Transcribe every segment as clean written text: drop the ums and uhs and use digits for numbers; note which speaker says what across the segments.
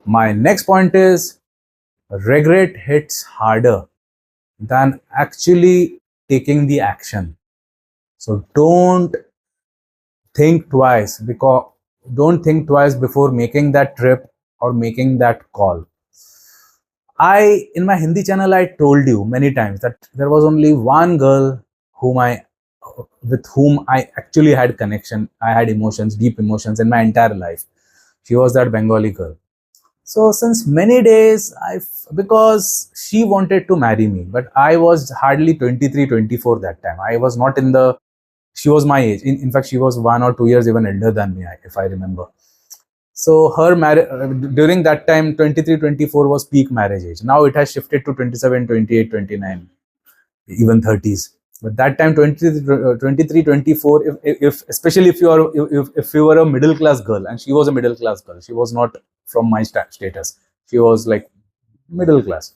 Speaker 1: My next point is regret hits harder than actually taking the action. So think twice because don't think twice before making that trip or making that call. In my Hindi channel, I told you many times that there was only one girl with whom I actually had connection. I had emotions, deep emotions in my entire life. She was that Bengali girl. So since many days, because she wanted to marry me, but I was hardly 23, 24 that time. I was not in the, she was my age. In fact, she was 1 or 2 years even elder than me, if I remember. So her marriage, during that time, 23, 24 was peak marriage age. Now it has shifted to 27, 28, 29, even 30s. But that time, 23, 24, if especially if you were a middle class girl, and she was a middle class girl, she was not from my status. She was like middle class,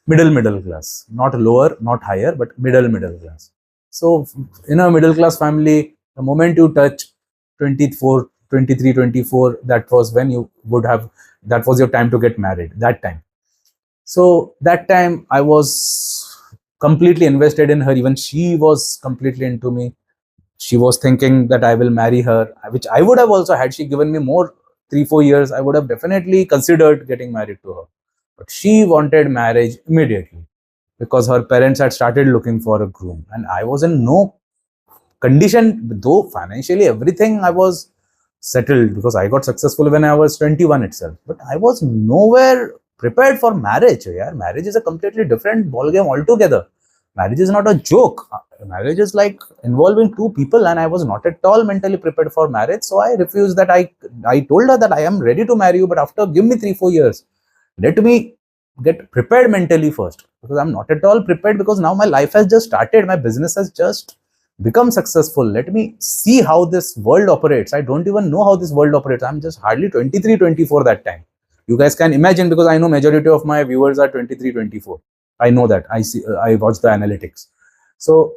Speaker 1: middle class, not lower, not higher, but middle class. So in a middle class family, the moment you touch 24, 23, 24, that was when you would have, that was your time to get married, that time. So that time I was completely invested in her. Even she was completely into me. She was thinking that I will marry her, which I would have also, had she given me more 3, 4 years, I would have definitely considered getting married to her. But she wanted marriage immediately because her parents had started looking for a groom, and I was in no condition, though financially everything I was settled because I got successful when I was 21 itself. But I was nowhere prepared for marriage. Yeah, marriage is a completely different ballgame altogether. Marriage is not a joke. Marriage is like involving two people, and I was not at all mentally prepared for marriage. So I refused that. I told her that I am ready to marry you, but after give me 3, 4 years, let me get prepared mentally first, because I'm not at all prepared, because now my life has just started. My business has just become successful. Let me see how this world operates. I don't even know how this world operates. I'm just hardly 23, 24 that time. You guys can imagine, because I know majority of my viewers are 23, 24. I know that. I watch the analytics. So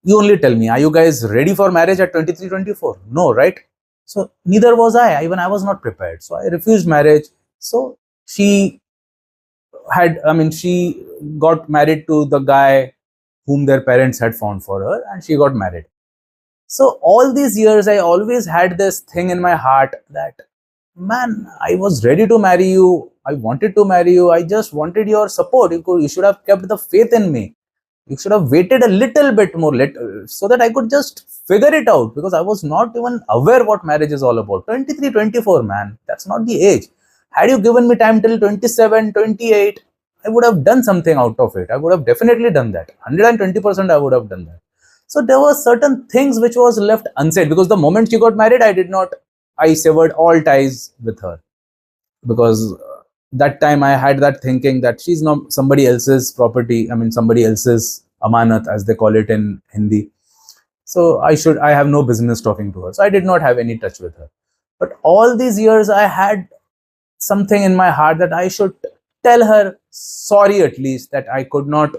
Speaker 1: you only tell me, are you guys ready for marriage at 23, 24? No, right? So neither was I. Even I was not prepared. So I refused marriage. So she she got married to the guy whom their parents had found for her, and she got married. So all these years, I always had this thing in my heart that, man, I was ready to marry you. I wanted to marry you. I just wanted your support. You should have kept the faith in me. You should have waited a little bit more so that I could just figure it out, because I was not even aware what marriage is all about. 23, 24, man, that's not the age. Had you given me time till 27, 28, I would have done something out of it. I would have definitely done that. 120% I would have done that. So there were certain things which was left unsaid, because the moment she got married, I severed all ties with her, because that time I had that thinking that she's not somebody else's property. Somebody else's amanat, as they call it in Hindi. So I have no business talking to her. So I did not have any touch with her. But all these years, I had something in my heart that I should tell her sorry, at least, that I could not,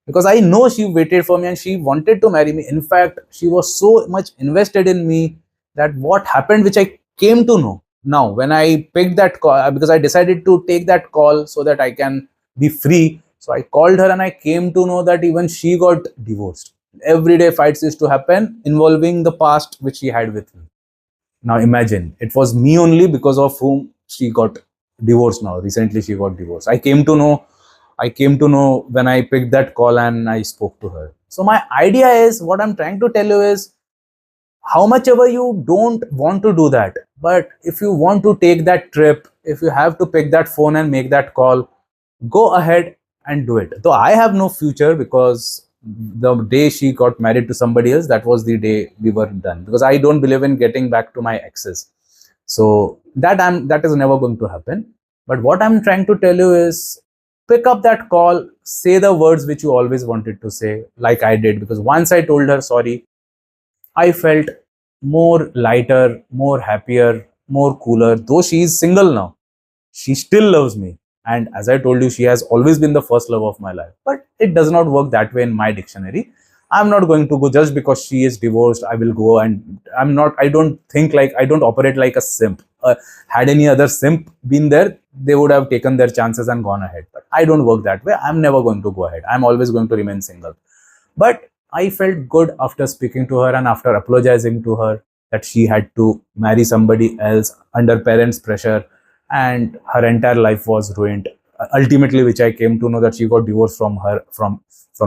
Speaker 1: because I know she waited for me and she wanted to marry me. In fact, she was so much invested in me that what happened, which I came to know now when I picked that call, because I decided to take that call so that I can be free. So I called her and I came to know that even she got divorced. Everyday fights used to happen involving the past which she had with me. Now imagine, it was me only because of whom she got divorced now. Recently she got divorced. I came to know when I picked that call and I spoke to her. So my idea is, what I'm trying to tell you is, how much ever you don't want to do that, but if you want to take that trip, if you have to pick that phone and make that call, go ahead and do it. Though I have no future, because the day she got married to somebody else, that was the day we were done, because I don't believe in getting back to my exes. So that is never going to happen. But what I'm trying to tell you is, pick up that call, say the words which you always wanted to say, like I did, because once I told her sorry, I felt more lighter, more happier, more cooler. Though she is single now, she still loves me. And as I told you, she has always been the first love of my life. But it does not work that way in my dictionary. I'm not going to go just because she is divorced. I will go, and I don't operate like a simp. Had any other simp been there, they would have taken their chances and gone ahead. But I don't work that way. I'm never going to go ahead. I'm always going to remain single. But I felt good after speaking to her and after apologizing to her that she had to marry somebody else under parents' pressure and her entire life was ruined. Ultimately, which I came to know that she got divorced from her from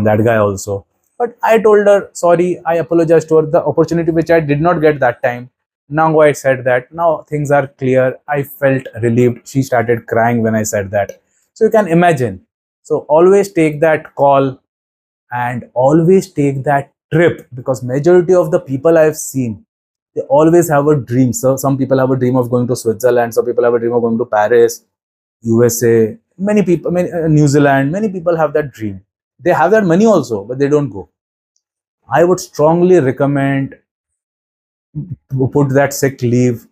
Speaker 1: that guy also. But I told her sorry. I apologized to her. The opportunity which I did not get that time. Now I said that. Now things are clear. I felt relieved. She started crying when I said that. So you can imagine. So always take that call and always take that trip, because majority of the people I've seen, they always have a dream. So some people have a dream of going to Switzerland, some people have a dream of going to Paris, USA, many people, New Zealand, many people have that dream. They have that money also, but they don't go. I would strongly recommend to put that sick leave.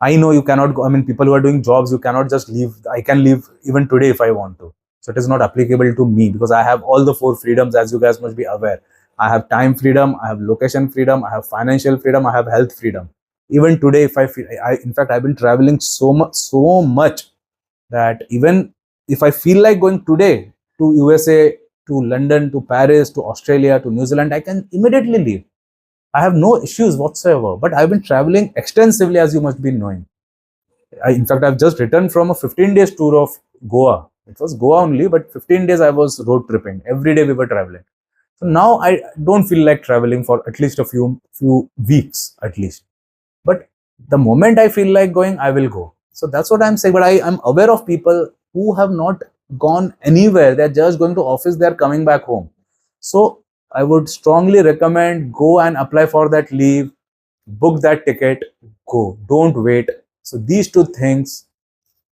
Speaker 1: I know you cannot go. I mean, people who are doing jobs, you cannot just leave. I can leave even today if I want to. So it is not applicable to me because I have all the four freedoms, as you guys must be aware. I have time freedom, I have location freedom, I have financial freedom, I have health freedom. Even today, if I feel, in fact, I've been traveling so much that even if I feel like going today to USA, to London, to Paris, to Australia, to New Zealand, I can immediately leave. I have no issues whatsoever. But I've been traveling extensively, as you must be knowing. In fact, I've just returned from a 15 days tour of Goa. It was Goa only, but 15 days I was road tripping. Every day we were traveling. So now I don't feel like traveling for at least a few weeks at least. But the moment I feel like going, I will go. So that's what I'm saying. But I am aware of people who have not gone anywhere. They're just going to office, they're coming back home. So I would strongly recommend go and apply for that leave, book that ticket, go. Don't wait. So these two things,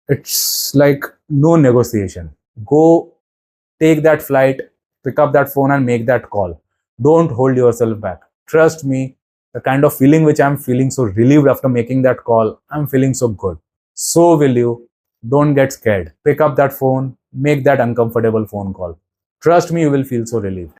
Speaker 1: it's like no negotiation. Go, take that flight, pick up that phone and make that call. Don't hold yourself back. Trust me, the kind of feeling which I'm feeling so relieved after making that call, I'm feeling so good. So will you. Don't get scared. Pick up that phone, make that uncomfortable phone call. Trust me, you will feel so relieved.